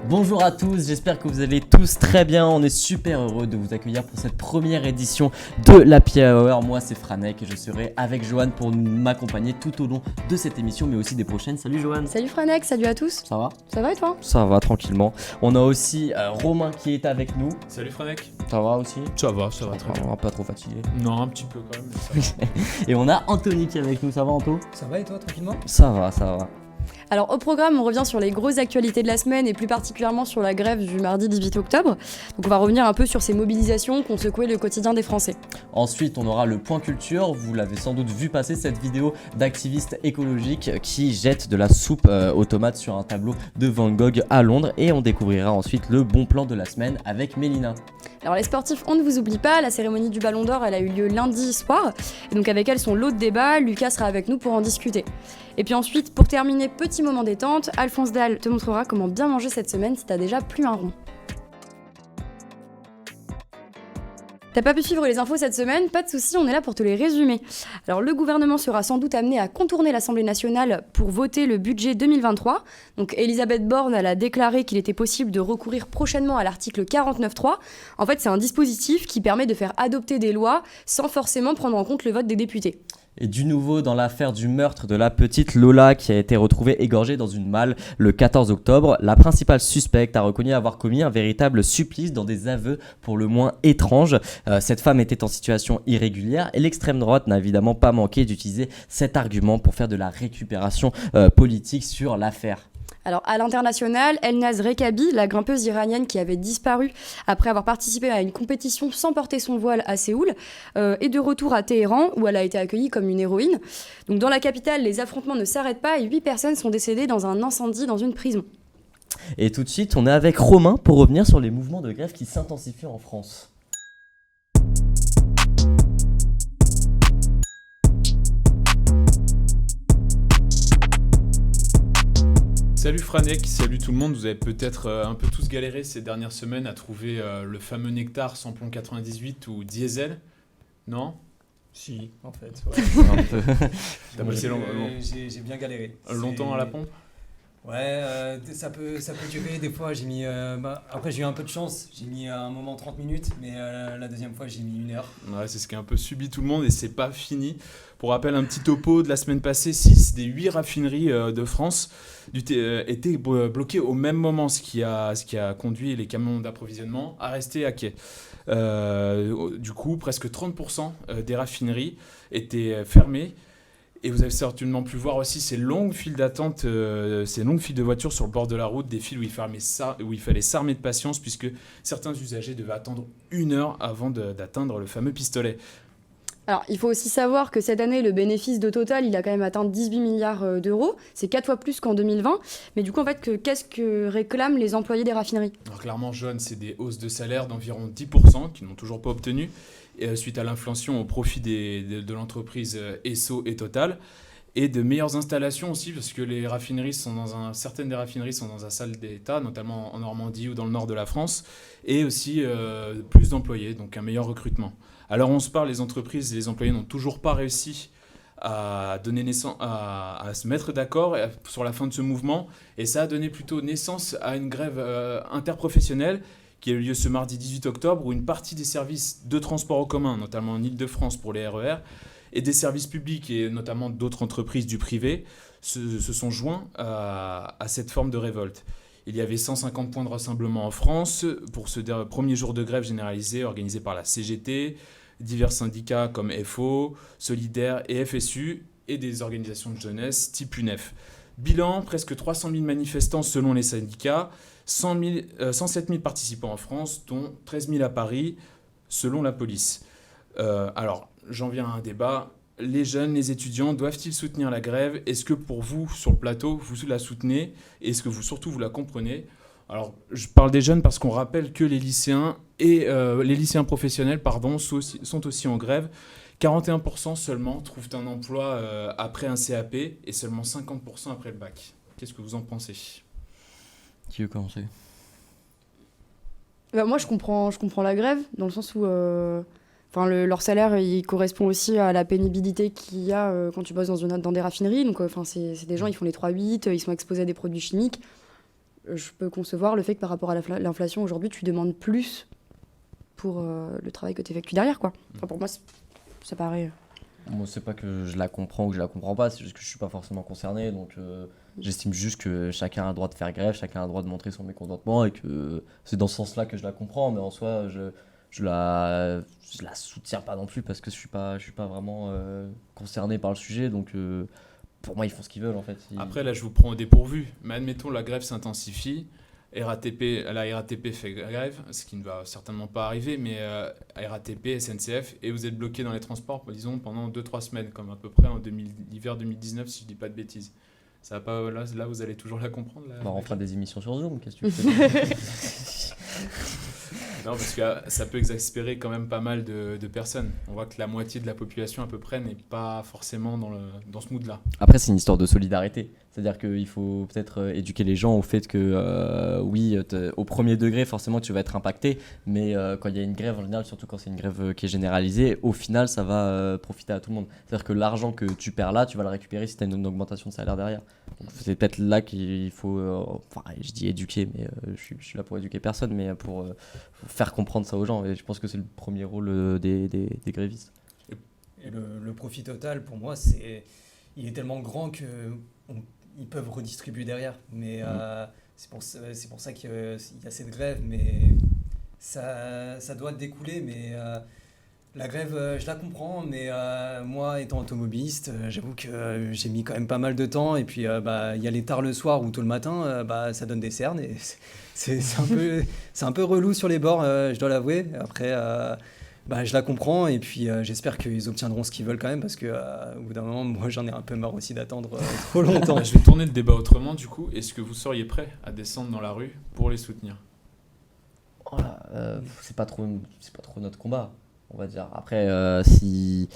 Bonjour à tous, j'espère que vous allez tous très bien. On est super heureux de vous accueillir pour cette première édition de l'Happy Hour. Moi c'est Franek et je serai avec Johan pour m'accompagner tout au long de cette émission mais aussi des prochaines. Salut Johan. Salut Franek, salut à tous. Ça va? Ça va et toi? Ça va tranquillement. On a aussi Romain qui est avec nous. Salut Franek. Ça va aussi? Ça va très bien. Pas trop fatigué. Non, un petit peu quand même. Mais ça va. Et on a Anthony qui est avec nous. Ça va Anto? Ça va et toi, tranquillement? Ça va. Alors au programme, on revient sur les grosses actualités de la semaine et plus particulièrement sur la grève du mardi 18 octobre. Donc on va revenir un peu sur ces mobilisations qui ont secoué le quotidien des Français. Ensuite, on aura le point culture. Vous l'avez sans doute vu passer cette vidéo d'activistes écologiques qui jettent de la soupe aux tomates sur un tableau de Van Gogh à Londres. Et on découvrira ensuite le bon plan de la semaine avec Mélina. Alors les sportifs, on ne vous oublie pas, la cérémonie du Ballon d'Or, elle a eu lieu lundi soir. Et donc avec elle, son lot de débat, Lucas sera avec nous pour en discuter. Et puis ensuite, pour terminer, petit moment détente, Alphonse Dalle te montrera comment bien manger cette semaine si t'as déjà plus un rond. T'as pas pu suivre les infos cette semaine? Pas de soucis, on est là pour te les résumer. Alors le gouvernement sera sans doute amené à contourner l'Assemblée nationale pour voter le budget 2023. Donc Elisabeth Borne elle a déclaré qu'il était possible de recourir prochainement à l'article 49.3. En fait, c'est un dispositif qui permet de faire adopter des lois sans forcément prendre en compte le vote des députés. Et du nouveau dans l'affaire du meurtre de la petite Lola qui a été retrouvée égorgée dans une malle le 14 octobre, la principale suspecte a reconnu avoir commis un véritable supplice dans des aveux pour le moins étranges. Cette femme était en situation irrégulière et l'extrême droite n'a évidemment pas manqué d'utiliser cet argument pour faire de la récupération politique sur l'affaire. Alors à l'international, Elnaz Rekabi, la grimpeuse iranienne qui avait disparu après avoir participé à une compétition sans porter son voile à Séoul, est de retour à Téhéran où elle a été accueillie comme une héroïne. Donc dans la capitale, les affrontements ne s'arrêtent pas et 8 personnes sont décédées dans un incendie dans une prison. Et tout de suite, on est avec Romain pour revenir sur les mouvements de grève qui s'intensifient en France. Salut Franek, salut tout le monde. Vous avez peut-être un peu tous galéré ces dernières semaines à trouver le fameux nectar samplon 98 ou diesel. Non? Si, en fait. Ouais. Un peu. T'as passé J'ai bien galéré. longtemps à la pompe? Ouais, ça peut durer. Des fois, j'ai mis. Après, j'ai eu un peu de chance. J'ai mis à un moment 30 minutes, mais la deuxième fois, j'ai mis 1 heure. Ouais, c'est ce qui a un peu subi tout le monde et c'est pas fini. Pour rappel, un petit topo de la semaine passée, 6 des 8 raffineries de France étaient bloquées au même moment, ce qui a conduit les camions d'approvisionnement à rester à quai. Du coup, presque 30% des raffineries étaient fermées. Et vous avez certainement pu voir aussi ces longues files d'attente, ces longues files de voitures sur le bord de la route, des files où il fallait s'armer de patience puisque certains usagers devaient attendre 1 heure avant d'atteindre le fameux pistolet. Alors, il faut aussi savoir que cette année, le bénéfice de Total, il a quand même atteint 18 milliards d'euros. C'est 4 fois plus qu'en 2020. Mais du coup, en fait, qu'est-ce que réclament les employés des raffineries? Alors clairement, John, c'est des hausses de salaire d'environ 10% qu'ils n'ont toujours pas obtenues suite à l'inflation au profit de l'entreprise Esso et Total. Et de meilleures installations aussi, parce que certaines des raffineries sont dans un sale d'état, notamment en Normandie ou dans le nord de la France, et aussi plus d'employés, donc un meilleur recrutement. Alors on se parle, les entreprises et les employés n'ont toujours pas réussi à donner naissance, à se mettre d'accord sur la fin de ce mouvement, et ça a donné plutôt naissance à une grève interprofessionnelle qui a eu lieu ce mardi 18 octobre, où une partie des services de transport en commun, notamment en Île-de-France pour les RER, et des services publics et notamment d'autres entreprises du privé se sont joints à cette forme de révolte. Il y avait 150 points de rassemblement en France pour ce premier jour de grève généralisée organisé par la CGT, divers syndicats comme FO, Solidaire et FSU et des organisations de jeunesse type UNEF. Bilan, presque 300 000 manifestants selon les syndicats, 107 000 participants en France, dont 13 000 à Paris selon la police. Alors, j'en viens à un débat. Les jeunes, les étudiants, doivent-ils soutenir la grève? Est-ce que pour vous, sur le plateau, vous la soutenez? Est-ce que surtout vous la comprenez? Alors, je parle des jeunes parce qu'on rappelle que les lycéens professionnels sont aussi en grève. 41% seulement trouvent un emploi après un CAP et seulement 50% après le bac. Qu'est-ce que vous en pensez? Qui veut commencer? Moi, je comprends la grève, dans le sens où leur salaire, il correspond aussi à la pénibilité qu'il y a quand tu bosses dans des raffineries. Donc, c'est des gens, ils font les 3-8, ils sont exposés à des produits chimiques. je peux concevoir le fait que par rapport à l'inflation, aujourd'hui, tu demandes plus pour le travail que tu effectues derrière, quoi. Enfin, pour moi, ça paraît... Moi, c'est pas que je la comprends ou que je la comprends pas, c'est juste que je suis pas forcément concerné, donc j'estime juste que chacun a le droit de faire grève, chacun a le droit de montrer son mécontentement, et que c'est dans ce sens-là que je la comprends, mais en soi, je la soutiens pas non plus parce que je suis pas vraiment concerné par le sujet, donc pour moi, ils font ce qu'ils veulent, en fait. Après, là, je vous prends au dépourvu, mais admettons, la grève s'intensifie, la RATP fait grève, ce qui ne va certainement pas arriver, mais RATP, SNCF, et vous êtes bloqué dans les transports, disons, pendant 2-3 semaines, comme à peu près en l'hiver 2019, si je dis pas de bêtises. Ça va pas, là, vous allez toujours la comprendre. On fera des émissions sur Zoom, qu'est-ce que tu fais? Non, parce que ça peut exaspérer quand même pas mal de personnes. On voit que la moitié de la population à peu près n'est pas forcément dans ce mood-là. Après, c'est une histoire de solidarité. C'est-à-dire qu'il faut peut-être éduquer les gens au fait que, oui, au premier degré, forcément, tu vas être impacté. Mais quand il y a une grève, en général, surtout quand c'est une grève qui est généralisée, au final, ça va profiter à tout le monde. C'est-à-dire que l'argent que tu perds là, tu vas le récupérer si tu as une augmentation de salaire derrière. Donc, c'est peut-être là qu'il faut, je dis éduquer, mais je suis là pour éduquer personne, mais pour faire comprendre ça aux gens. Et je pense que c'est le premier rôle des grévistes. Et le profit total, pour moi, il est tellement grand qu'ils peuvent redistribuer derrière. Mais c'est pour ça qu'il y a cette grève. Mais ça doit découler. Mais la grève, je la comprends. Mais moi, étant automobiliste, j'avoue que j'ai mis quand même pas mal de temps. Et puis, y aller tard le soir ou tôt le matin, ça donne des cernes. Et c'est un peu relou sur les bords, je dois l'avouer. Après... je la comprends et puis j'espère qu'ils obtiendront ce qu'ils veulent quand même parce qu'au bout d'un moment, moi j'en ai un peu marre aussi d'attendre trop longtemps. Je vais tourner le débat autrement du coup. Est-ce que vous seriez prêt à descendre dans la rue pour les soutenir ? Voilà, c'est pas trop notre combat, on va dire. Après, si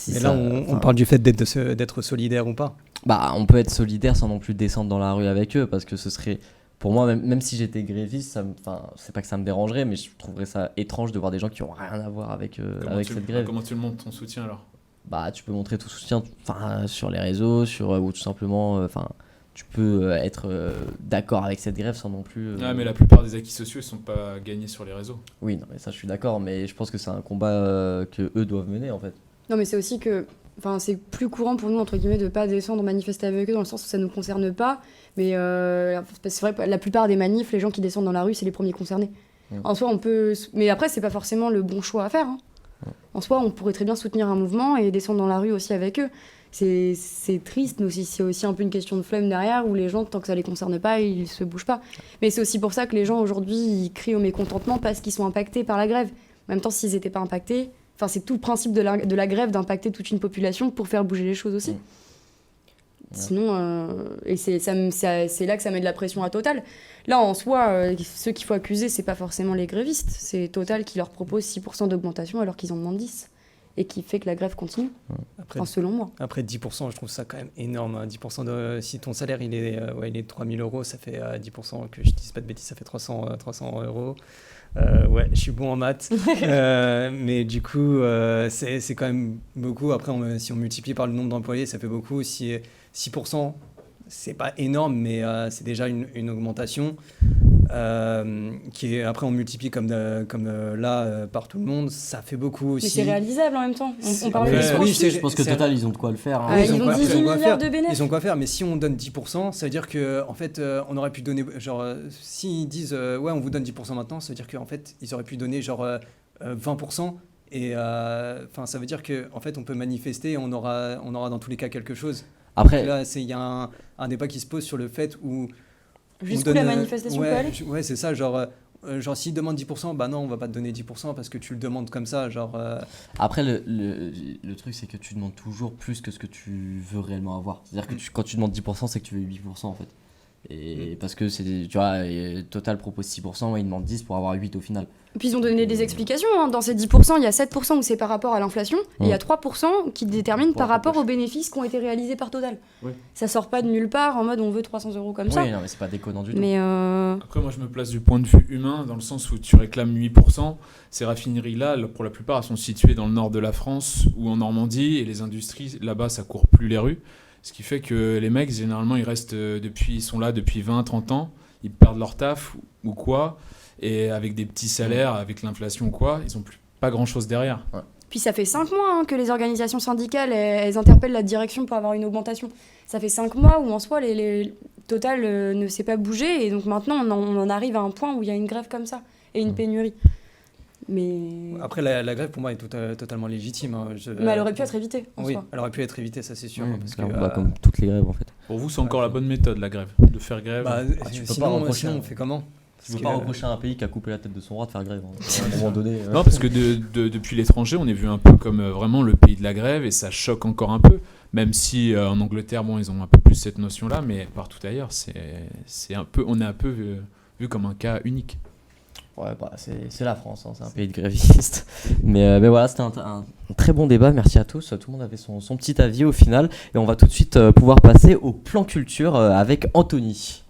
mais là, on parle du fait d'être solidaire ou pas. On peut être solidaire sans non plus descendre dans la rue avec eux parce que ce serait... Pour moi, même si j'étais gréviste, c'est pas que ça me dérangerait, mais je trouverais ça étrange de voir des gens qui n'ont rien à voir avec cette grève. Comment tu le montres ton soutien alors ? Tu peux montrer ton soutien sur les réseaux, ou tout simplement, tu peux être d'accord avec cette grève sans non plus... mais la plupart des acquis sociaux ne sont pas gagnés sur les réseaux. Oui, non, mais ça je suis d'accord, mais je pense que c'est un combat que eux doivent mener en fait. Non, mais c'est aussi que... c'est plus courant pour nous, entre guillemets, de ne pas descendre manifester avec eux, dans le sens où ça ne nous concerne pas. Mais c'est vrai que la plupart des manifs, les gens qui descendent dans la rue, c'est les premiers concernés. En soi, on peut... Mais après, c'est pas forcément le bon choix à faire. En soi, on pourrait très bien soutenir un mouvement et descendre dans la rue aussi avec eux. C'est triste, mais aussi, c'est aussi un peu une question de flemme derrière, où les gens, tant que ça les concerne pas, ils se bougent pas. Mais c'est aussi pour ça que les gens, aujourd'hui, ils crient au mécontentement parce qu'ils sont impactés par la grève. En même temps, s'ils n'étaient pas impactés... c'est tout le principe de la grève d'impacter toute une population pour faire bouger les choses aussi. Sinon, et c'est là que ça met de la pression à Total. Là, en soi, ceux qu'il faut accuser, c'est pas forcément les grévistes. C'est Total qui leur propose 6% d'augmentation alors qu'ils en demandent 10%. Et qui fait que la grève continue, selon moi. Après 10%, je trouve ça quand même énorme. 10% si ton salaire il est de 3 000 €, ça fait 10%, que je dise pas de bêtises, ça fait 300 €. Je suis bon en maths. Mais du coup, c'est quand même beaucoup. Après, si on multiplie par le nombre d'employés, ça fait beaucoup. Si 6%, c'est pas énorme, mais c'est déjà une augmentation. Qui est, après on multiplie comme là par tout le monde, ça fait beaucoup aussi. Mais c'est réalisable en même temps. On parle je pense que Total ils ont de quoi le faire. Ils ont 18 milliards de bénéfices. Ils ont quoi faire, mais si on donne 10%, ça veut dire que en fait on aurait pu donner s'ils disent on vous donne 10% maintenant, ça veut dire qu'en fait ils auraient pu donner 20%. Et ça veut dire que en fait on peut manifester et on aura dans tous les cas quelque chose. Après là il y a un débat qui se pose sur le fait où jusqu'où la manifestation peut aller. Ouais, c'est ça, s'ils demandent 10%, non, on va pas te donner 10% parce que tu le demandes comme ça, Après, le truc, c'est que tu demandes toujours plus que ce que tu veux réellement avoir. C'est-à-dire que quand tu demandes 10%, c'est que tu veux 8% en fait. Et parce que tu vois, Total propose 6%, il demande 10 pour avoir 8 au final. Et puis ils ont donné des explications. Dans ces 10%, il y a 7% où c'est par rapport à l'inflation, et il y a 3% qui déterminent par rapport aux bénéfices qui ont été réalisés par Total. Oui. Ça sort pas de nulle part en mode on veut 300 € comme ça. Oui, non, mais c'est pas déconnant du tout. Mais Après, moi je me place du point de vue humain, dans le sens où tu réclames 8%. Ces raffineries-là, pour la plupart, elles sont situées dans le nord de la France ou en Normandie, et les industries, là-bas, ça court plus les rues. Ce qui fait que les mecs, généralement, ils sont là depuis 20-30 ans. ils perdent leur taf ou quoi, et avec des petits salaires, avec l'inflation ou quoi, ils n'ont pas grand-chose derrière. Puis ça fait 5 mois que les organisations syndicales, elles interpellent la direction pour avoir une augmentation. Ça fait 5 mois où en soi, Total ne s'est pas bougé, et donc maintenant on en arrive à un point où il y a une grève comme ça, et une pénurie. Mais Après, la grève, pour moi, est totalement légitime. Hein. elle aurait pu être évitée, en Oui, soi. elle aurait pu être évitée, ça c'est sûr. Parce que, comme toutes les grèves en fait. Pour vous, c'est encore la bonne méthode, la grève, de faire grève. tu peux sinon, pas reprocher, on fait comment? Tu peux pas reprocher à un pays qui a coupé la tête de son roi de faire grève. À un moment donné. Non, parce que depuis l'étranger, on est vu un peu comme vraiment le pays de la grève, et ça choque encore un peu. Même si en Angleterre, bon, ils ont un peu plus cette notion-là, mais partout ailleurs, on est un peu vu comme un cas unique. Ouais, c'est la France, hein, c'est un pays de grévistes. Mais voilà, c'était un très bon débat. Merci à tous. Tout le monde avait son petit avis au final. Et on va tout de suite pouvoir passer au plan culture avec Anthony.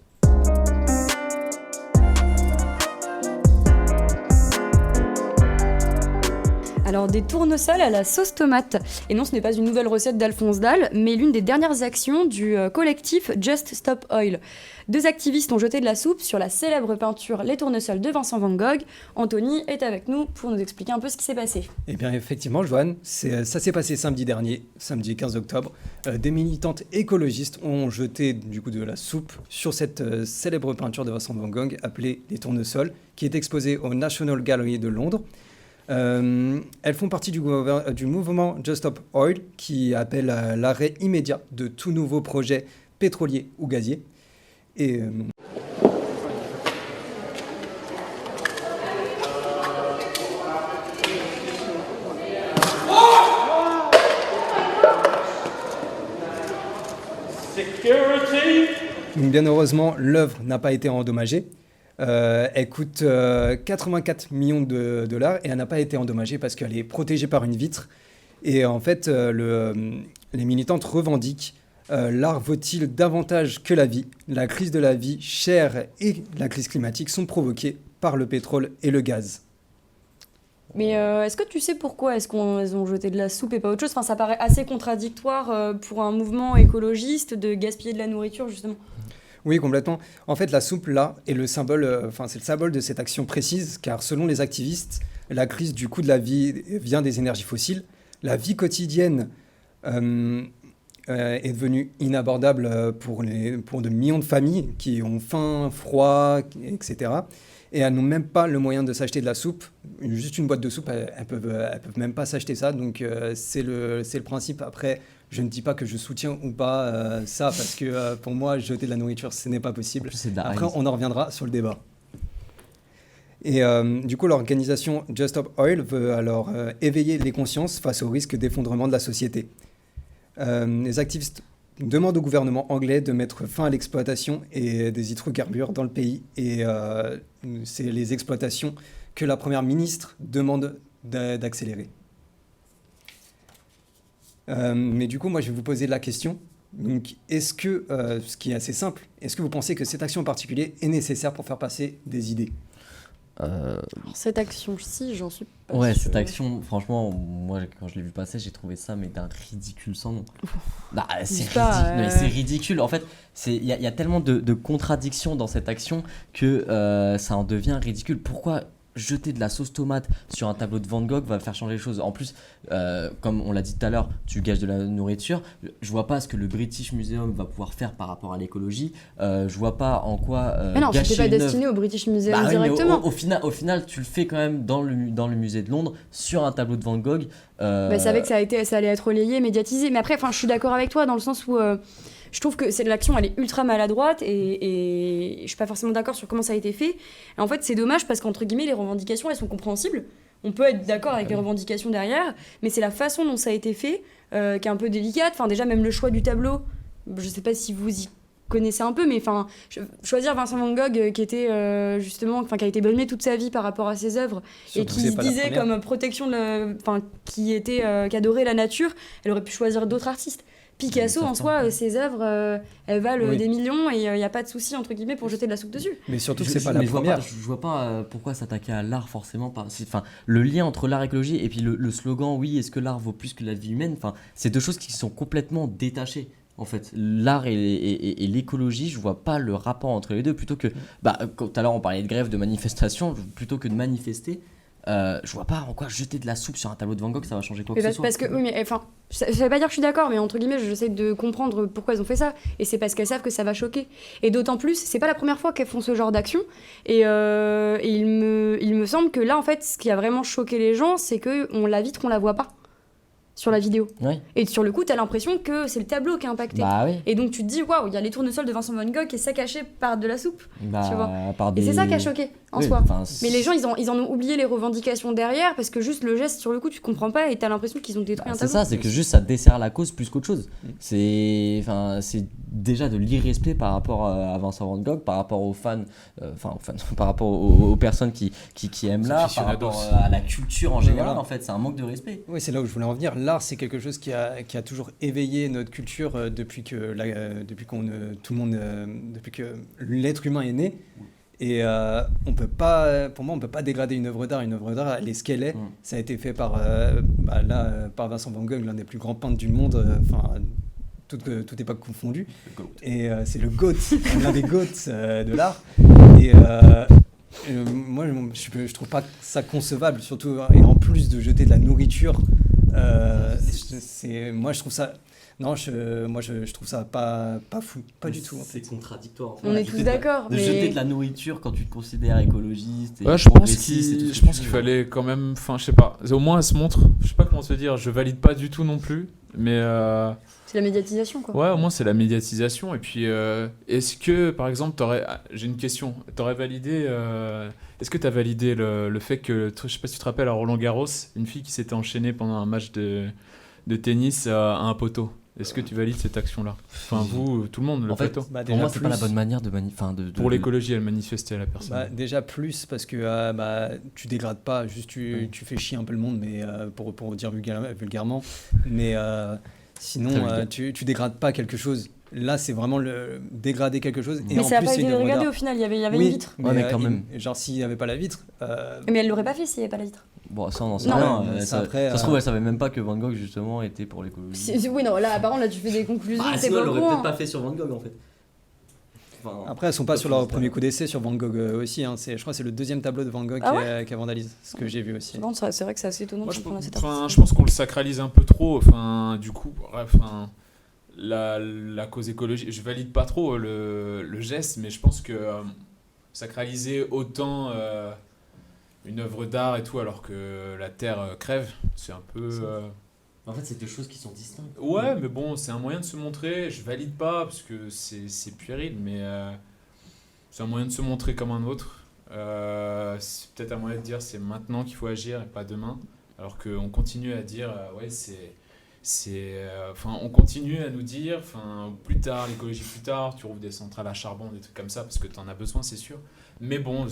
Alors, des tournesols à la sauce tomate. Et non, ce n'est pas une nouvelle recette d'Alphonse Dalle, mais l'une des dernières actions du collectif Just Stop Oil. 2 activistes ont jeté de la soupe sur la célèbre peinture Les tournesols de Vincent Van Gogh. Anthony est avec nous pour nous expliquer un peu ce qui s'est passé. Eh bien, effectivement, Joanne, ça s'est passé samedi dernier, samedi 15 octobre. Des militantes écologistes ont jeté du coup de la soupe sur cette célèbre peinture de Vincent Van Gogh appelée Les tournesols, qui est exposée au National Gallery de Londres. Elles font partie du mouvement Just Stop Oil, qui appelle à l'arrêt immédiat de tout nouveau projet pétrolier ou gazier. Et donc bien heureusement, l'œuvre n'a pas été endommagée. Elle coûte 84 millions de dollars et elle n'a pas été endommagée parce qu'elle est protégée par une vitre. Et en fait, les militantes revendiquent l'art vaut-il davantage que la vie? La crise de la vie chère et la crise climatique sont provoquées par le pétrole et le gaz. Mais est-ce que tu sais pourquoi est-ce qu'elles ont jeté de la soupe et pas autre chose? Enfin, ça paraît assez contradictoire pour un mouvement écologiste de gaspiller de la nourriture, justement. Oui, complètement. En fait, la soupe, là, est le symbole, c'est le symbole de cette action précise, car selon les activistes, la crise du coût de la vie vient des énergies fossiles. La vie quotidienne est devenue inabordable pour de millions de familles qui ont faim, froid, etc. Et elles n'ont même pas le moyen de s'acheter de la soupe. Juste une boîte de soupe, elles peuvent même pas s'acheter ça. Donc c'est le principe. Après, je ne dis pas que je soutiens ou pas ça, parce que pour moi, jeter de la nourriture, ce n'est pas possible. Après, on en reviendra sur le débat. Et du coup, l'organisation Just Stop Oil veut alors éveiller les consciences face au risque d'effondrement de la société. Les activistes demandent au gouvernement anglais de mettre fin à l'exploitation des hydrocarbures dans le pays. Et c'est les exploitations que la première ministre demande d'accélérer. Mais du coup, moi, je vais vous poser la question. Donc, est-ce que, ce qui est assez simple, est-ce que vous pensez que cette action en particulier est nécessaire pour faire passer des idées? Cette action-ci, j'en suis pas Ouais, sûre. cette action, franchement, moi, quand je l'ai vu passer, j'ai trouvé ça mais d'un ridicule sans nom. Bah, c'est ridicule. Mais c'est ridicule. En fait, il y a tellement de contradictions dans cette action que ça en devient ridicule. Pourquoi jeter de la sauce tomate sur un tableau de Van Gogh va faire changer les choses? En plus, comme on l'a dit tout à l'heure, tu gages de la nourriture. Je vois pas ce que le British Museum va pouvoir faire par rapport à l'écologie. Je vois pas en quoi Mais non, gâcher c'était pas une destiné au British Museum Bah oui, mais directement. au final, tu le fais quand même dans le musée de Londres sur un tableau de Van Gogh. Bah, ça savait que ça allait être relayé, médiatisé. Mais après, je suis d'accord avec toi dans le sens où je trouve que l'action elle est ultra maladroite et je suis pas forcément d'accord sur comment ça a été fait. Et en fait, c'est dommage parce qu'entre guillemets, les revendications elles sont compréhensibles. On peut être d'accord avec les revendications derrière, mais c'est la façon dont ça a été fait qui est un peu délicate. Enfin, déjà, même le choix du tableau, je sais pas si vous y connaissez un peu, mais enfin, choisir Vincent Van Gogh qui était justement, qui a été brimé toute sa vie par rapport à ses œuvres et qui se disait comme protection, qui adorait la nature, elle aurait pu choisir d'autres artistes. Picasso, en soi, ses œuvres, elles valent des millions et il n'y a pas de souci, entre guillemets, pour jeter de la soupe dessus. Mais surtout que c'est pas la première. Je vois pas pourquoi s'attaquer à l'art, forcément. Le lien entre l'art et l'écologie, et puis le slogan, oui, est-ce que l'art vaut plus que la vie humaine? C'est deux choses qui sont complètement détachées. En fait, l'art et l'écologie, je vois pas le rapport entre les deux. Plutôt que, tout à l'heure on parlait de grève, de manifestation, plutôt que de manifester, je vois pas en quoi jeter de la soupe sur un tableau de Van Gogh, ça va changer quoi que ce soit. Parce que, oui, mais enfin, ça veut pas dire que je suis d'accord, mais entre guillemets, j'essaie de comprendre pourquoi elles ont fait ça. Et c'est parce qu'elles savent que ça va choquer. Et d'autant plus, c'est pas la première fois qu'elles font ce genre d'action. Et il me semble que là, en fait, ce qui a vraiment choqué les gens, c'est qu'on la vitre, on la voit pas sur la vidéo. Ouais. Et sur le coup, t'as l'impression que c'est le tableau qui est impacté. Bah oui. Et donc tu te dis, waouh, il y a les tournesols de Vincent Van Gogh qui est ça caché par de la soupe. Bah, tu vois. par Et des... c'est ça qui a choqué en Oui, soi. enfin, Mais les gens, ils en ont oublié les revendications derrière parce que juste le geste, sur le coup, tu comprends pas et t'as l'impression qu'ils ont détruit un c'est tableau. ça, c'est que juste ça dessert la cause plus qu'autre chose. C'est déjà de l'irrespect par rapport à Vincent Van Gogh, par rapport aux fans, par rapport aux personnes qui aiment l'art, par rapport à la culture en général. Voilà. En fait, c'est un manque de respect. Oui, c'est là où je voulais en venir. L'art, c'est quelque chose qui a toujours éveillé notre culture depuis que l'être humain est né. Et on peut pas, pour moi, on peut pas dégrader une œuvre d'art. Une œuvre d'art, elle est ce qu'elle est. Ça a été fait par Vincent Van Gogh, l'un des plus grands peintres du monde. Toute époque confondue. Et c'est le GOAT, l'un des GOATs de l'art. Et moi, je trouve pas ça concevable, surtout, et en plus de jeter de la nourriture, moi je trouve ça, je trouve ça pas fou, pas du tout. En fait. C'est contradictoire. On est tous d'accord. De mais... jeter de la nourriture quand tu te considères écologiste. Et Ouais, je pense progressiste et tout ce que qu'il tu veux. fallait quand même, enfin, je sais pas, au moins elle se montre, je sais pas comment te dire, je valide pas du tout non plus, mais C'est la médiatisation, quoi. ouais, au moins c'est la médiatisation. Et puis, est-ce que, par exemple, j'ai une question, t'aurais validé, est-ce que t'as validé le fait que, je sais pas si tu te rappelles, à Roland Garros, une fille qui s'était enchaînée pendant un match de tennis à un poteau. Est-ce que tu valides cette action-là? Enfin, vous, tout le monde, le En fait, poteau. pour moi, c'est pas la bonne manière de Pour l'écologie, elle manifestait la personne. Déjà plus parce que tu dégrades pas, juste tu fais chier un peu le monde, mais pour dire vulgairement, mais sinon tu dégrades pas quelque chose. Là, c'est vraiment dégrader quelque chose. Et mais en ça n'a plus, pas c'est été une œuvre dégradé d'art. au final, il y avait Oui, une vitre. Ouais, mais quand même. Genre, s'il n'y avait pas la vitre. Mais elle l'aurait pas fait s'il n'y avait pas la vitre. Bon, ça, on en sait Non, rien. mais Ça après, se trouve, elle savait même pas que Van Gogh, justement, était pour l'écologie. Oui, non, là, apparemment, là, tu fais des conclusions. Ah, c'est sinon, pas elle au l'aurait courant. peut-être pas fait sur Van Gogh, en fait. Enfin, Après, elles sont pas sur leur premier coup d'essai sur Van Gogh aussi. Hein. Je crois que c'est le deuxième tableau de Van Gogh qui vandalise, ce que j'ai vu aussi. Non, c'est vrai que c'est assez étonnant. Moi, de je prendre cet je pense qu'on le sacralise un peu trop. Enfin, du coup, bref, la cause écologique, je valide pas trop le geste, mais je pense que sacraliser autant une œuvre d'art et tout, alors que la terre crève, c'est un peu. En fait, c'est deux choses qui sont distinctes. Ouais, mais bon, c'est un moyen de se montrer. Je valide pas parce que c'est puéril, mais c'est un moyen de se montrer comme un autre. C'est peut-être un moyen de dire c'est maintenant qu'il faut agir et pas demain, alors qu'on continue à dire ouais on continue à nous dire plus tard l'écologie, plus tard tu rouvres des centrales à charbon, des trucs comme ça parce que tu en as besoin, c'est sûr, mais bon,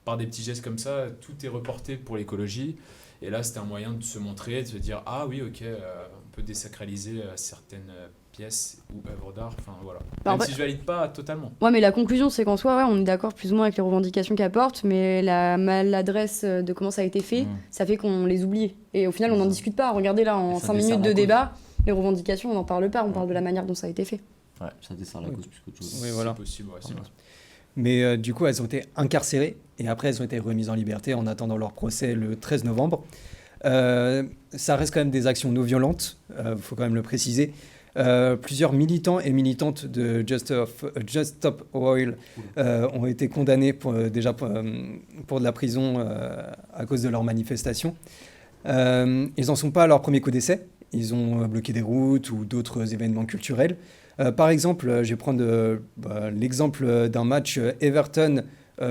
par des petits gestes comme ça tout est reporté pour l'écologie, et là c'était un moyen de se montrer, de se dire ah oui, ok, on peut désacraliser certaines pièces ou œuvres d'art, voilà, même si je valide pas totalement. Ouais, mais la conclusion, c'est qu'en soi, on est d'accord plus ou moins avec les revendications qu'elle porte, mais la maladresse de comment ça a été fait, ça fait qu'on les oublie. Et au final, on n'en discute pas. Regardez là, en 5 minutes de débat, les revendications, on n'en parle pas, on parle de la manière dont ça a été fait. Ouais, ça dessert la cause plus qu'autre chose. Oui, voilà. C'est possible, ouais, c'est vrai. Mais du coup, elles ont été incarcérées et après, elles ont été remises en liberté en attendant leur procès le 13 novembre. Ça reste quand même des actions non violentes, faut quand même le préciser. Plusieurs militants et militantes de Just Stop Oil ont été condamnés pour de la prison à cause de leur manifestation. Ils n'en sont pas à leur premier coup d'essai. Ils ont bloqué des routes ou d'autres événements culturels. Par exemple, je vais prendre l'exemple d'un match Everton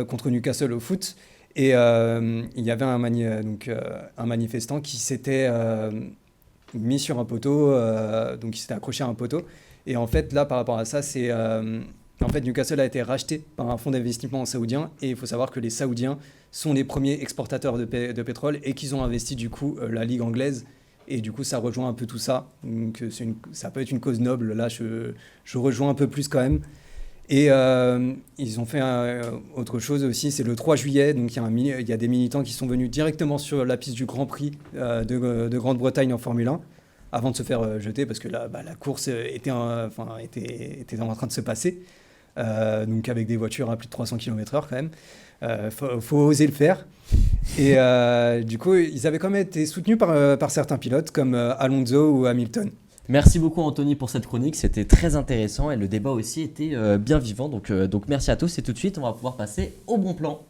contre Newcastle au foot. Et il y avait un manifestant qui s'était mis sur un poteau, donc il s'était accroché à un poteau. Et en fait, là, par rapport à ça, Newcastle a été racheté par un fonds d'investissement saoudien. Et il faut savoir que les Saoudiens sont les premiers exportateurs de pétrole et qu'ils ont investi, du coup, la Ligue anglaise. Et du coup, ça rejoint un peu tout ça. Donc, ça peut être une cause noble. Là, je rejoins un peu plus quand même. Et ils ont fait autre chose aussi, c'est le 3 juillet, donc il y a des militants qui sont venus directement sur la piste du Grand Prix de Grande-Bretagne en Formule 1, avant de se faire jeter, parce que la course était en train de se passer. Donc avec des voitures à plus de 300 km/h quand même. Faut oser le faire. Et du coup, ils avaient quand même été soutenus par certains pilotes comme Alonso ou Hamilton. Merci beaucoup Anthony pour cette chronique, c'était très intéressant et le débat aussi était bien vivant. Donc merci à tous et tout de suite on va pouvoir passer au bon plan.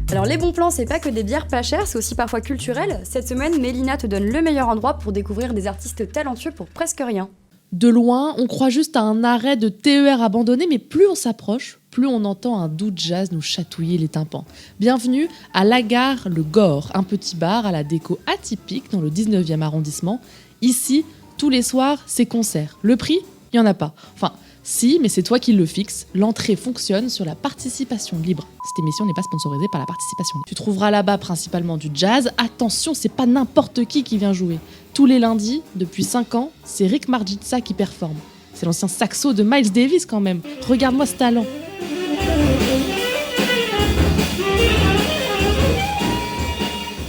Alors les bons plans, c'est pas que des bières pas chères, c'est aussi parfois culturel. Cette semaine, Mélina te donne le meilleur endroit pour découvrir des artistes talentueux pour presque rien. De loin, on croit juste à un arrêt de TER abandonné, mais plus on s'approche, plus on entend un doux jazz nous chatouiller les tympans. Bienvenue à la gare Le Gore, un petit bar à la déco atypique dans le 19e arrondissement. Ici, tous les soirs, c'est concert. Le prix, il n'y en a pas. Enfin, si, mais c'est toi qui le fixes. L'entrée fonctionne sur la participation libre. Cette émission n'est pas sponsorisée par la participation libre. Tu trouveras là-bas principalement du jazz. Attention, c'est pas n'importe qui vient jouer. Tous les lundis, depuis 5 ans, c'est Rick Margitza qui performe. C'est l'ancien saxo de Miles Davis quand même. Regarde-moi ce talent.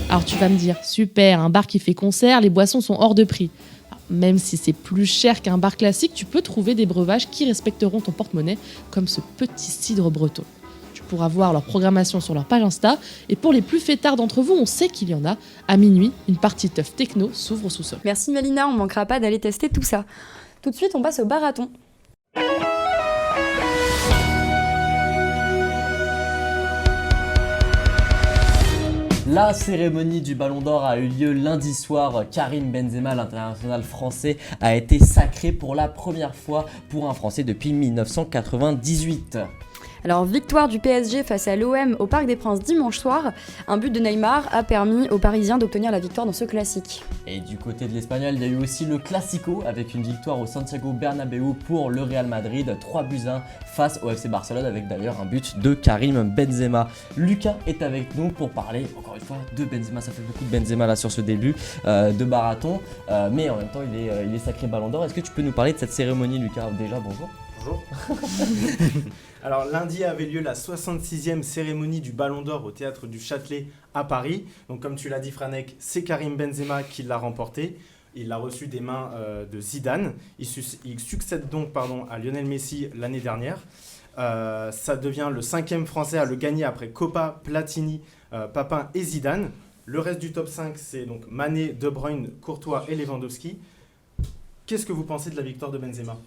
Alors tu vas me dire, super, un bar qui fait concert, les boissons sont hors de prix. Même si c'est plus cher qu'un bar classique, tu peux trouver des breuvages qui respecteront ton porte-monnaie, comme ce petit cidre breton. Tu pourras voir leur programmation sur leur page Insta, et pour les plus fêtards d'entre vous, on sait qu'il y en a. À minuit, une partie teuf techno s'ouvre au sous-sol. Merci Mélina, on manquera pas d'aller tester tout ça. Tout de suite, on passe au barathon. La cérémonie du Ballon d'Or a eu lieu lundi soir. Karim Benzema, l'international français, a été sacré pour la première fois pour un Français depuis 1998. Alors, victoire du PSG face à l'OM au Parc des Princes dimanche soir. Un but de Neymar a permis aux Parisiens d'obtenir la victoire dans ce classique. Et du côté de l'Espagnol, il y a eu aussi le Classico avec une victoire au Santiago Bernabéu pour le Real Madrid, 3-1 face au FC Barcelone avec d'ailleurs un but de Karim Benzema. Lucas est avec nous pour parler encore une fois de Benzema. Ça fait beaucoup de Benzema là sur ce début de marathon, mais en même temps il est sacré Ballon d'Or. Est-ce que tu peux nous parler de cette cérémonie, Lucas? Déjà, bonjour. Bonjour. Alors lundi avait lieu la 66e cérémonie du Ballon d'Or au Théâtre du Châtelet à Paris. Donc comme tu l'as dit Franek, c'est Karim Benzema qui l'a remporté. Il l'a reçu des mains de Zidane. Il succède donc à Lionel Messi l'année dernière. Ça devient le 5e Français à le gagner après Copa, Platini, Papin et Zidane. Le reste du top 5, c'est donc Mané, De Bruyne, Courtois et Lewandowski. Qu'est-ce que vous pensez de la victoire de Benzema ?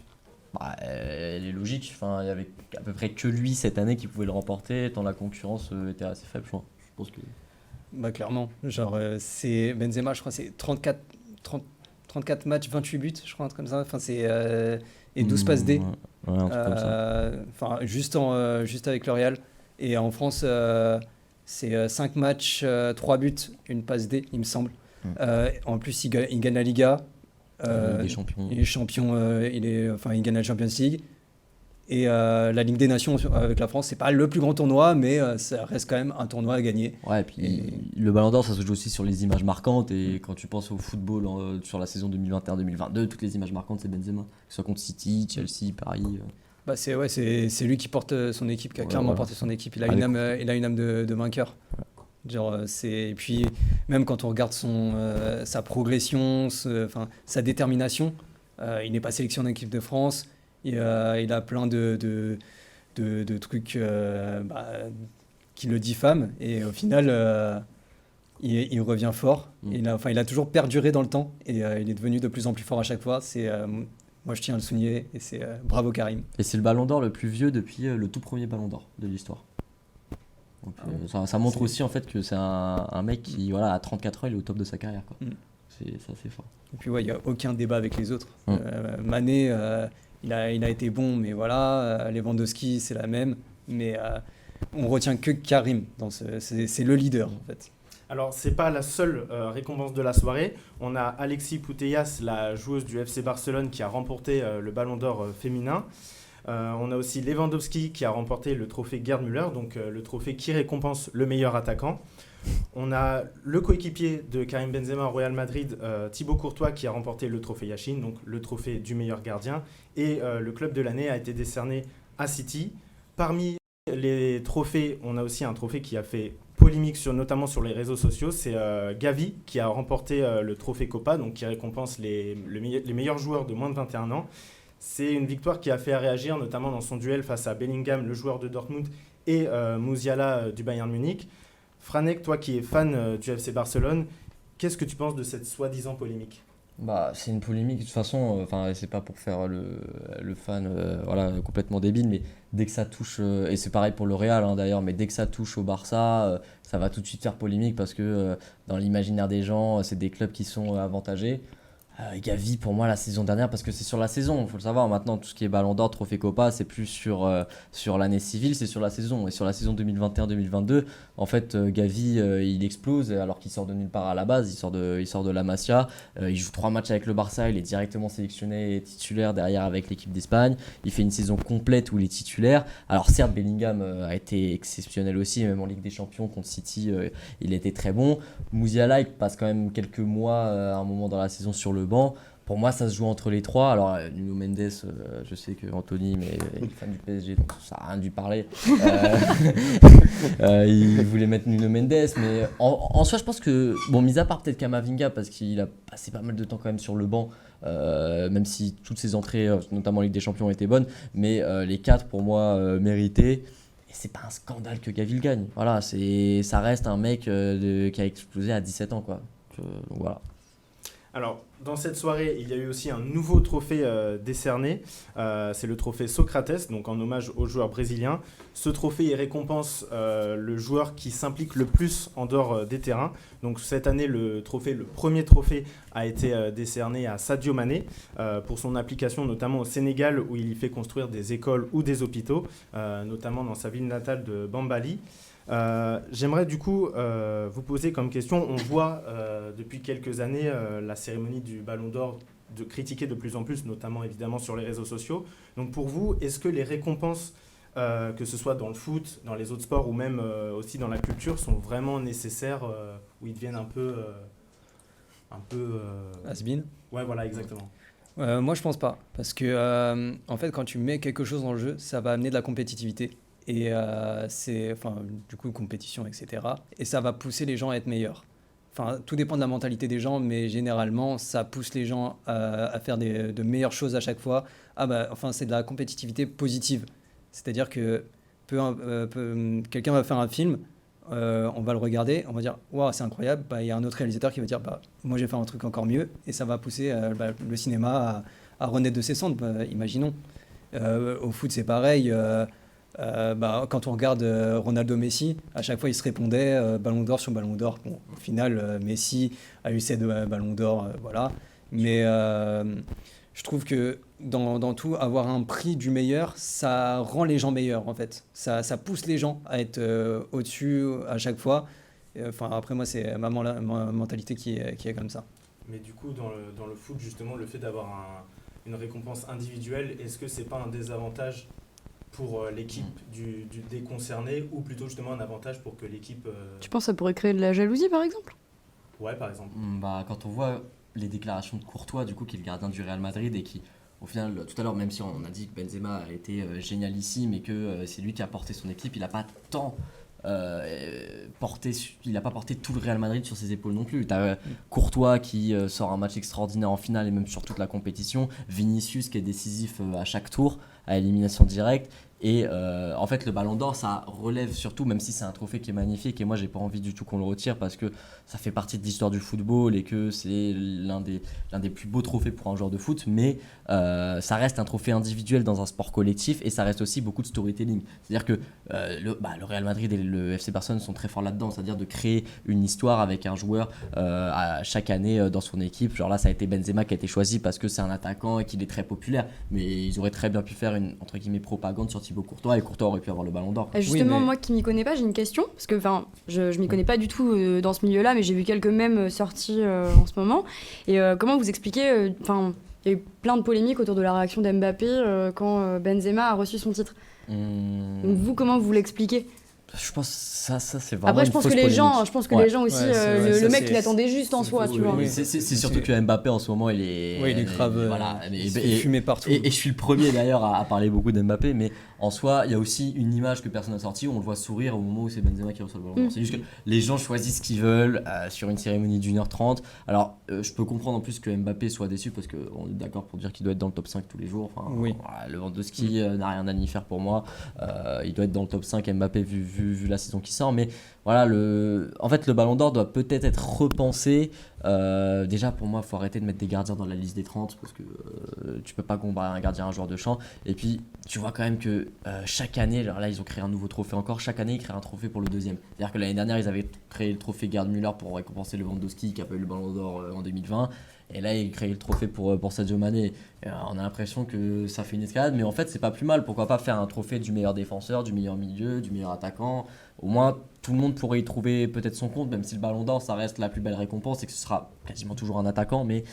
Elle est logique, enfin, il y avait à peu près que lui cette année qui pouvait le remporter, tant la concurrence était assez faible, je pense que... Clairement, c'est Benzema, je crois c'est 34 matchs, 28 buts, je crois, un truc comme ça, enfin, et 12 passes D, ouais, un truc comme ça. Enfin, juste avec le Real, et en France, c'est 5 matchs, 3 buts, une passe D, il me semble. En plus, il gagne la Liga. Des champions. Il est champion, il gagne la Champions League. Et la Ligue des Nations avec la France, c'est pas le plus grand tournoi, mais ça reste quand même un tournoi à gagner. Ouais, et puis le Ballon d'Or, ça se joue aussi sur les images marquantes. Et quand tu penses au football sur la saison 2021-2022, toutes les images marquantes, c'est Benzema. Que ce soit contre City, Chelsea, Paris. C'est lui qui porte son équipe, qui a clairement porté son équipe. Il a une âme de vainqueur. Ouais. Et puis même quand on regarde sa progression, sa détermination, il n'est pas sélectionné en équipe de France, il a plein de trucs qui le diffament, et au final il revient fort. Il a toujours perduré dans le temps, et il est devenu de plus en plus fort à chaque fois. Moi je tiens à le souligner, et c'est bravo Karim. Et c'est le Ballon d'Or le plus vieux depuis le tout premier Ballon d'Or de l'histoire. Donc, ça montre aussi en fait que c'est un mec qui, à 34 ans, il est au top de sa carrière, quoi. C'est assez fort. Et puis il n'y a aucun débat avec les autres. Mané, il a été bon, mais Lewandowski, c'est la même. Mais on retient que Karim. C'est le leader, en fait. Alors, c'est pas la seule récompense de la soirée. On a Alexis Putellas, la joueuse du FC Barcelone, qui a remporté le Ballon d'Or féminin. On a aussi Lewandowski qui a remporté le trophée Gerd Müller, donc le trophée qui récompense le meilleur attaquant. On a le coéquipier de Karim Benzema au Real Madrid, Thibaut Courtois, qui a remporté le trophée Yashin, donc le trophée du meilleur gardien. Et le club de l'année a été décerné à City. Parmi Les trophées, on a aussi un trophée qui a fait polémique notamment sur les réseaux sociaux, c'est Gavi qui a remporté le trophée Copa, donc qui récompense les meilleurs joueurs de moins de 21 ans. C'est une victoire qui a fait réagir, notamment dans son duel face à Bellingham, le joueur de Dortmund, et Musiala du Bayern Munich. Franek, toi qui es fan du FC Barcelone, qu'est-ce que tu penses de cette soi-disant polémique ? Bah, c'est une polémique de toute façon, enfin c'est pas pour faire le fan voilà, complètement débile, mais dès que ça touche, et c'est pareil pour le Real hein, d'ailleurs, mais dès que ça touche au Barça, ça va tout de suite faire polémique parce que dans l'imaginaire des gens, c'est des clubs qui sont avantagés. Gavi pour moi la saison dernière, parce que c'est sur la saison, il faut le savoir, maintenant tout ce qui est Ballon d'Or, Trophée Copa, c'est plus sur l'année civile, c'est sur la saison, et sur la saison 2021-2022 en fait Gavi il explose alors qu'il sort de nulle part à la base, il sort de la Masia, il joue 3 matchs avec le Barça, il est directement sélectionné titulaire derrière avec l'équipe d'Espagne, il fait une saison complète où il est titulaire. Alors certes Bellingham a été exceptionnel aussi, même en Ligue des Champions contre City il était très bon. Musiala il passe quand même quelques mois à un moment dans la saison sur le banc. Pour moi, ça se joue entre les trois. Alors, Nuno Mendes, je sais que Anthony est fan du PSG, donc ça n'a rien dû parler. Il voulait mettre Nuno Mendes, mais en soi, je pense que, bon, mis à part peut-être Camavinga, parce qu'il a passé pas mal de temps quand même sur le banc, même si toutes ses entrées, notamment en Ligue des Champions, étaient bonnes, mais les 4 pour moi mérités. Et c'est pas un scandale que Gavi le gagne. Voilà, ça reste un mec qui a explosé à 17 ans, quoi. Donc voilà. Alors, dans cette soirée, il y a eu aussi un nouveau trophée décerné. C'est le trophée Socrates, donc en hommage au joueur brésilien. Ce trophée il récompense le joueur qui s'implique le plus en dehors des terrains. Donc cette année, le premier trophée a été décerné à Sadio Mané pour son application notamment au Sénégal, où il y fait construire des écoles ou des hôpitaux, notamment dans sa ville natale de Bambali. J'aimerais du coup vous poser comme question, on voit depuis quelques années la cérémonie du Ballon d'Or critiquée de plus en plus, notamment évidemment sur les réseaux sociaux. Donc pour vous, est-ce que les récompenses, que ce soit dans le foot, dans les autres sports ou même aussi dans la culture, sont vraiment nécessaires ou ils deviennent un peu Has-been ? Ouais, voilà, exactement. Moi, je pense pas. Parce que, en fait, quand tu mets quelque chose dans le jeu, ça va amener de la compétitivité. Et du coup, compétition, etc. Et ça va pousser les gens à être meilleurs. Enfin, tout dépend de la mentalité des gens, mais généralement, ça pousse les gens à faire de meilleures choses à chaque fois. C'est de la compétitivité positive. C'est-à-dire que quelqu'un va faire un film, on va le regarder, on va dire « Waouh, c'est incroyable ». Il y a un autre réalisateur qui va dire « Moi, je vais faire un truc encore mieux ». Et ça va pousser le cinéma à renaître de ses cendres, imaginons. Au foot, c'est pareil. Quand on regarde Ronaldo Messi, à chaque fois il se répondait Ballon d'Or sur Ballon d'Or. Bon, au final, Messi a eu 7 Ballons d'Or, voilà. Mais je trouve que dans tout, avoir un prix du meilleur, ça rend les gens meilleurs en fait. Ça pousse les gens à être au-dessus à chaque fois. Après, moi, c'est ma mentalité qui est comme ça. Mais du coup, dans le foot, justement, le fait d'avoir une récompense individuelle, est-ce que c'est pas un désavantage pour l'équipe des concernés, ou plutôt justement un avantage pour que l'équipe... Tu penses que ça pourrait créer de la jalousie par exemple ? Ouais, par exemple. Quand on voit les déclarations de Courtois, du coup, qui est le gardien du Real Madrid, et qui, au final, tout à l'heure, même si on a dit que Benzema a été génialissime et que c'est lui qui a porté son équipe, il n'a pas tant... il n'a pas porté tout le Real Madrid sur ses épaules non plus. T'as Courtois qui sort un match extraordinaire en finale et même sur toute la compétition, Vinicius qui est décisif à chaque tour, à élimination directe, et en fait le Ballon d'Or ça relève surtout, même si c'est un trophée qui est magnifique et moi j'ai pas envie du tout qu'on le retire parce que ça fait partie de l'histoire du football et que c'est l'un des plus beaux trophées pour un joueur de foot, mais ça reste un trophée individuel dans un sport collectif et ça reste aussi beaucoup de storytelling. C'est-à-dire que le Real Madrid et le FC Barcelone sont très forts là-dedans, c'est-à-dire de créer une histoire avec un joueur à chaque année dans son équipe. Genre là ça a été Benzema qui a été choisi parce que c'est un attaquant et qu'il est très populaire, mais ils auraient très bien pu faire une entre guillemets propagande sur Thibaut Courtois et Courtois aurait pu avoir le Ballon d'Or. Justement, moi qui m'y connais pas, j'ai une question parce que je m'y connais pas du tout dans ce milieu-là, mais j'ai vu quelques mèmes sortis en ce moment. Et comment vous expliquez il y a eu plein de polémiques autour de la réaction d'Mbappé quand Benzema a reçu son titre. Donc vous, comment vous l'expliquez ? Je pense ça c'est vraiment après, une fausse polémique. Je pense que les gens aussi, le mec il attendait juste en soi, tu vois. Oui, c'est surtout que Mbappé en ce moment il est grave. voilà, il est fumé partout. Et je suis le premier d'ailleurs à parler beaucoup d'Mbappé, mais en soi, il y a aussi une image que personne n'a sortie, on le voit sourire au moment où c'est Benzema qui reçoit le ballon d'or. C'est juste que les gens choisissent ce qu'ils veulent sur une cérémonie d'1h30. Alors, je peux comprendre en plus que Mbappé soit déçu parce qu'on est d'accord pour dire qu'il doit être dans le top 5 tous les jours. Enfin, Oui. voilà, Lewandowski n'a rien à y faire pour moi. Il doit être dans le top 5 Mbappé vu la saison qui sort. Mais voilà, en fait, le ballon d'or doit peut-être être repensé. Déjà, pour moi, il faut arrêter de mettre des gardiens dans la liste des 30 parce que tu peux pas comparer un gardien à un joueur de champ. Et puis, tu vois quand même que chaque année, alors là, ils ont créé un nouveau trophée encore. Chaque année, ils créent un trophée pour le deuxième. C'est-à-dire que l'année dernière, ils avaient créé le trophée Gerd Müller pour récompenser Lewandowski qui a pas eu le ballon d'or en 2020. Et là, ils créent le trophée pour Sadio Mané. Et, on a l'impression que ça fait une escalade, mais en fait, c'est pas plus mal. Pourquoi pas faire un trophée du meilleur défenseur, du meilleur milieu, du meilleur attaquant. Au moins, tout le monde pourrait y trouver peut-être son compte, même si le ballon d'or, ça reste la plus belle récompense et que ce sera quasiment toujours un attaquant. Mais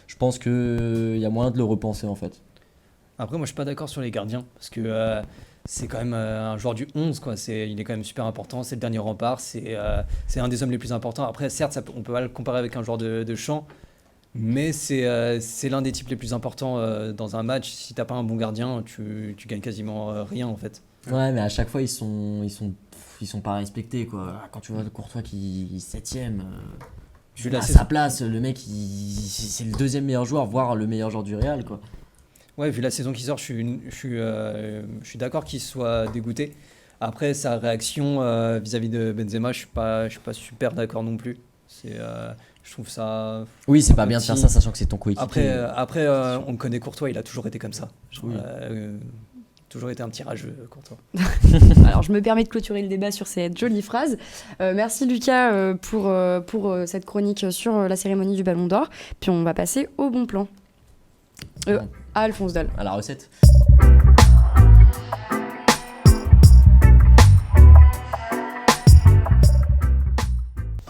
je pense qu'il y a moyen de le repenser en fait. Après, moi, je suis pas d'accord sur les gardiens parce que c'est quand même un joueur du 11, quoi. Il est quand même super important. C'est le dernier rempart. C'est un des hommes les plus importants. Après, certes, on peut pas le comparer avec un joueur de champ, mais c'est l'un des types les plus importants dans un match. Si t'as pas un bon gardien, tu gagnes quasiment rien en fait. Ouais, mais à chaque fois, ils sont pas respectés, quoi. Quand tu vois Courtois qui est 7ème, à sa place, le mec, c'est le deuxième meilleur joueur, voire le meilleur joueur du Real, quoi. Ouais, vu la saison qui sort, je suis d'accord qu'il soit dégoûté. Après, sa réaction vis-à-vis de Benzema, je suis pas super d'accord non plus. Je trouve ça... Oui, c'est pas bien de faire ça, sachant que c'est ton coéquipier. Après on connaît Courtois, il a toujours été comme ça. Oui. Toujours été un petit rageux, Courtois. Alors, je me permets de clôturer le débat sur cette jolie phrase. Merci Lucas pour cette chronique sur la cérémonie du Ballon d'Or. Puis on va passer au bon plan. À Alphonse Dalle. À la recette.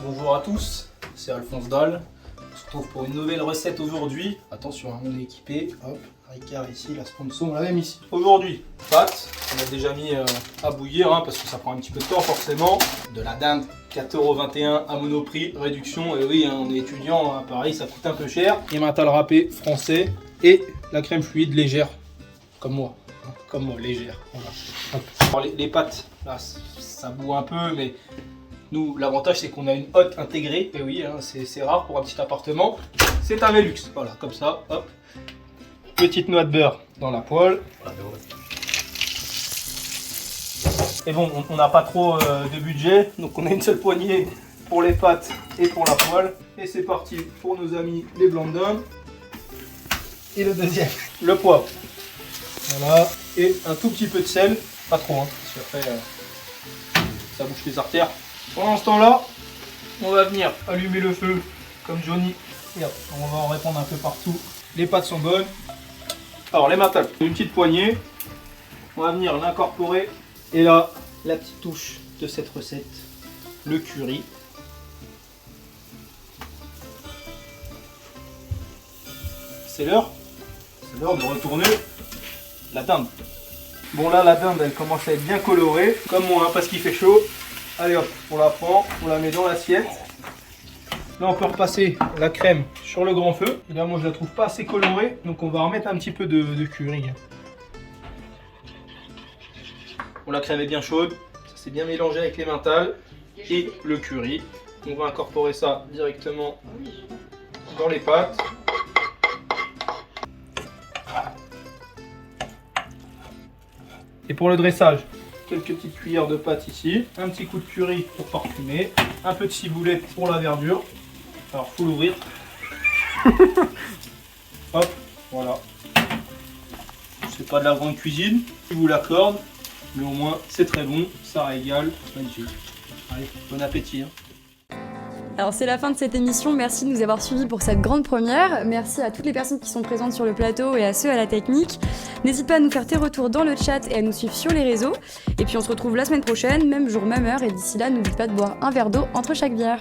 Bonjour à tous, c'est Alphonse Dalle. On se retrouve pour une nouvelle recette aujourd'hui. Attention, on est équipé. Hop, Ricard ici, la sponsor, on la même ici. Aujourd'hui, pâtes, on a déjà mis à bouillir parce que ça prend un petit peu de temps forcément. De la dinde, 4,21€ à Monoprix, réduction. Et oui, on est étudiant, à Paris, ça coûte un peu cher. Emmental râpé français et la crème fluide légère, comme moi. Comme moi, légère. Voilà. Hop. Alors, les pâtes, là, ça bout un peu, mais nous, l'avantage, c'est qu'on a une hotte intégrée. Et oui, c'est rare pour un petit appartement. C'est un Velux. Voilà, comme ça, hop. Petite noix de beurre dans la poêle. Et bon, on n'a pas trop de budget, donc on a une seule poignée pour les pâtes et pour la poêle. Et c'est parti pour nos amis les blancs de dinde. Et le deuxième, le poivre. Voilà, et un tout petit peu de sel, pas trop, parce qu'après ça bouche les artères. Pendant ce temps-là, on va venir allumer le feu comme Johnny. Et hop, on va en répandre un peu partout. Les pâtes sont bonnes. Alors les mentales, une petite poignée. On va venir l'incorporer. Et là, la petite touche de cette recette, le curry. C'est l'heure de retourner la dinde. Bon là, la dinde, elle commence à être bien colorée, comme moi, parce qu'il fait chaud. Allez hop, on la prend, on la met dans l'assiette. Là, on peut repasser la crème sur le grand feu. Et là, moi, je la trouve pas assez colorée, donc on va remettre un petit peu de curry. Bon, la crème est bien chaude, ça s'est bien mélangé avec les mentales et le curry. On va incorporer ça directement dans les pâtes. Et pour le dressage, quelques petites cuillères de pâte ici, un petit coup de curry pour parfumer, un peu de ciboulette pour la verdure. Alors, faut l'ouvrir. Hop, voilà. C'est pas de la grande cuisine, je vous l'accorde, mais au moins c'est très bon, ça régale, magnifique. Allez, bon appétit. Alors c'est la fin de cette émission, merci de nous avoir suivis pour cette grande première, merci à toutes les personnes qui sont présentes sur le plateau et à ceux à la technique. N'hésite pas à nous faire tes retours dans le chat et à nous suivre sur les réseaux. Et puis on se retrouve la semaine prochaine, même jour, même heure, et d'ici là n'oublie pas de boire un verre d'eau entre chaque bière.